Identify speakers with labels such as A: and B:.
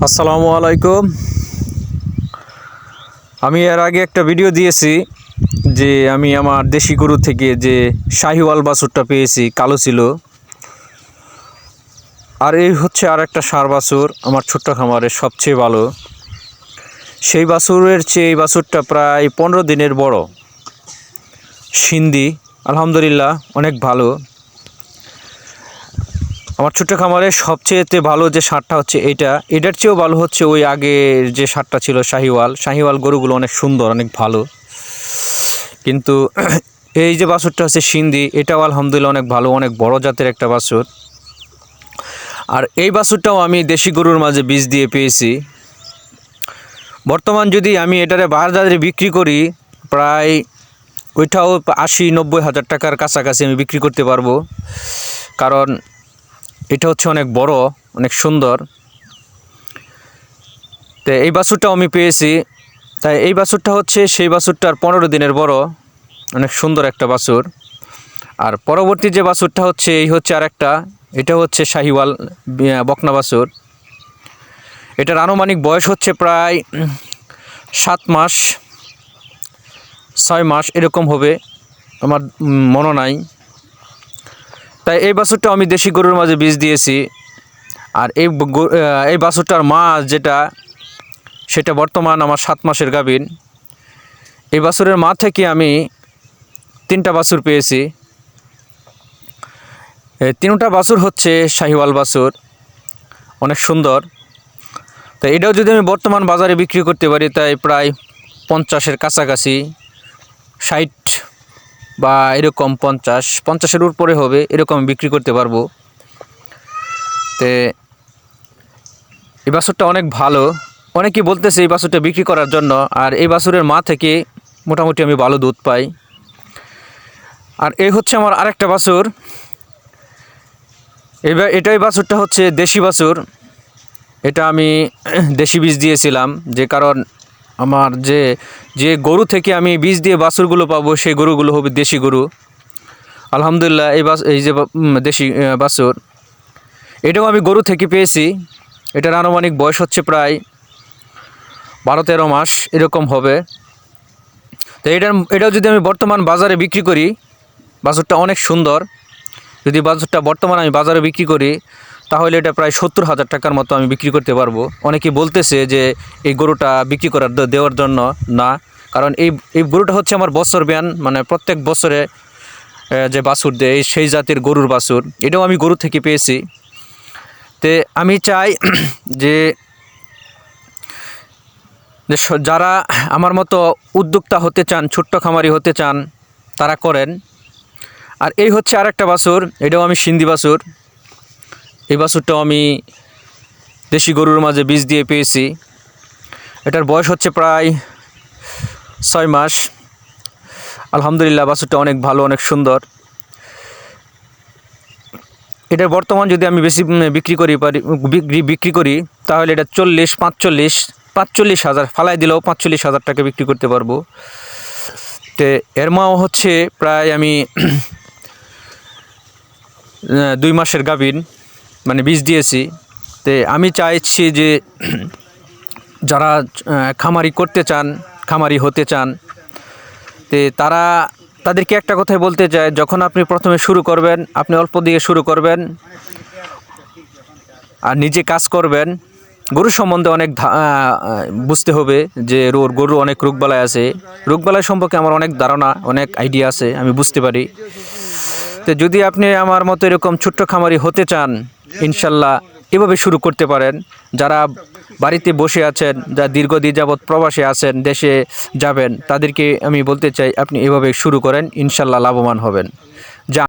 A: আসসালামু আলাইকুম। আমি এর আগে একটা ভিডিও দিয়েছি যে আমি আমার দেশি গরু থেকে যে শাহিওয়াল বাছুরটা পেয়েছি, কালো ছিল। আর এই হচ্ছে আর একটা ষাঁড় বাছুর, আমার ছোট্ট খামারের সবচেয়ে ভালো। সেই বাছুরের চেয়ে এই বাছুরটা প্রায় 15 দিনের বড়। সিন্ধি, আলহামদুলিল্লাহ অনেক ভালো। আমার ছোট্ট খামারের সবচেয়েতে ভালো যে ষাঁড়টা হচ্ছে এটার চেয়েও ভালো হচ্ছে ওই আগের যে ষাঁড়টা ছিল শাহিওয়াল গরুগুলো অনেক সুন্দর, অনেক ভালো। কিন্তু এই যে বাছুরটা হচ্ছে সিন্ধি, এটাও আলহামদুলিল্লাহ অনেক ভালো, অনেক বড় জাতের একটা বাছুর। আর এই বাছুরটাও আমি দেশি গরুর মাঝে বীজ দিয়ে পেয়েছি। বর্তমান যদি আমি এটারে বাজারে বিক্রি করি, প্রায় ওইটাও 80-90 হাজার টাকার কাছাকাছি আমি বিক্রি করতে পারবো। কারণ এটা হচ্ছে অনেক বড়, অনেক সুন্দর। তো এই বাছুরটাও আমি পেয়েছি। তাই এই বাছুরটা হচ্ছে সেই বাছুরটার 15 দিনের বড়, অনেক সুন্দর একটা বাছুর। আর পরবর্তী যে বাছুরটা হচ্ছে এই হচ্ছে আরেকটা, এটা হচ্ছে শাহিওয়াল বকনা বাছুর। এটার আনুমানিক বয়স হচ্ছে প্রায় 7 মাস 6 মাস এরকম হবে, আমার মনে নাই। তাই এই বাছুরটা আমি দেশি গরুর মাঝে বীজ দিয়েছি। আর এই বাছুরটার মা যেটা, সেটা বর্তমান আমার 7 মাসের গাভীন। এই বাছুরের মা থেকে আমি 3টা বাছুর পেয়েছি। এই 3টা বাছুর হচ্ছে শাহিওয়াল বাছুর, অনেক সুন্দর। তো এটাও যদি আমি বর্তমান বাজারে বিক্রি করতে পারি, তাই প্রায় 50-এর কাছাকাছি, 60 বা এরকম 50-এর উপরে হবে, এরকম বিক্রি করতে পারবো। তো এই বাছুরটা অনেক ভালো, অনেকেই বলতেছে এই বাছুরটা বিক্রি করার জন্য। আর এই বাছুরের মা থেকে মোটামুটি আমি ভালো দুধ পাই। আর এই হচ্ছে আমার আরেকটা বাছুর। এটাই বাছুরটা হচ্ছে দেশি বাছুর। এটা আমি দেশি বীজ দিয়েছিলাম, যে কারণ আমার যে গরু থেকে আমি বীজ দিয়ে বাছুরগুলো পাবো, সেই গরুগুলো হবে দেশি গরু। আলহামদুলিল্লাহ এই যে দেশি বাছুর, এটাও আমি গরু থেকে পেয়েছি। এটার আনুমানিক বয়স হচ্ছে প্রায় 12-13 মাস এরকম হবে। তো এটাও যদি আমি বর্তমান বাজারে বিক্রি করি, বাছুরটা অনেক সুন্দর। যদি বাছুরটা বর্তমানে আমি বাজারে বিক্রি করি, তাহলে এটা প্রায় 70,000 টাকার মতো আমি বিক্রি করতে পারবো। অনেকে বলতেছে যে এই গরুটা বিক্রি দেওয়ার জন্য না, কারণ এই গরুটা হচ্ছে আমার বছর বিয়ান, মানে প্রত্যেক বছরে যে বাছুর দেয় সেই জাতের গরুর বাছুর। এটাও আমি গরু থেকে পেয়েছি। তে আমি চাই যে যারা আমার মতো উদ্যোক্তা হতে চান, ছোট্ট খামারি হতে চান, তারা করেন। আর এই হচ্ছে আরেকটা বাছুর, এটাও আমি সিন্ধি বাছুর। এই বাছুরটাও আমি দেশি গরুর মাঝে বীজ দিয়ে পেয়েছি। এটার বয়স হচ্ছে প্রায় 6 মাস। আলহামদুলিল্লাহ বাছুরটা অনেক ভালো, অনেক সুন্দর। এটার বর্তমান যদি আমি বেশি বিক্রি করি, তাহলে এটা 45 হাজার, ফালাই দিলেও 45,000 টাকা বিক্রি করতে পারবো। তো এর মাও হচ্ছে প্রায় আমি 2 মাসের গাভীন, মানে বীজ দিয়েছি। তো আমি চাইছি যে যারা খামারি করতে চান, খামারি হতে চান, তো তাদেরকে একটা কথাই বলতে চাই, যখন আপনি প্রথমে শুরু করবেন, আপনি অল্প দিয়ে শুরু করবেন আর নিজে কাজ করবেন। গরু সম্বন্ধে অনেক বুঝতে হবে যে গরু অনেক রোগবালাই আছে। রোগবালাই সম্পর্কে আমার অনেক ধারণা, অনেক আইডিয়া আছে, আমি বুঝতে পারি। তো যদি আপনি আমার মতো এরকম ছোট্ট খামারি হতে চান, ইনশাল্লাহ এভাবে শুরু করতে পারেন। যারা বাড়িতে বসে আছেন, যারা দীর্ঘদিন যাবৎ প্রবাসে আছেন, দেশে যাবেন, তাদেরকে আমি বলতে চাই আপনি এভাবে শুরু করেন, ইনশাল্লাহ লাভবান হবেন। যা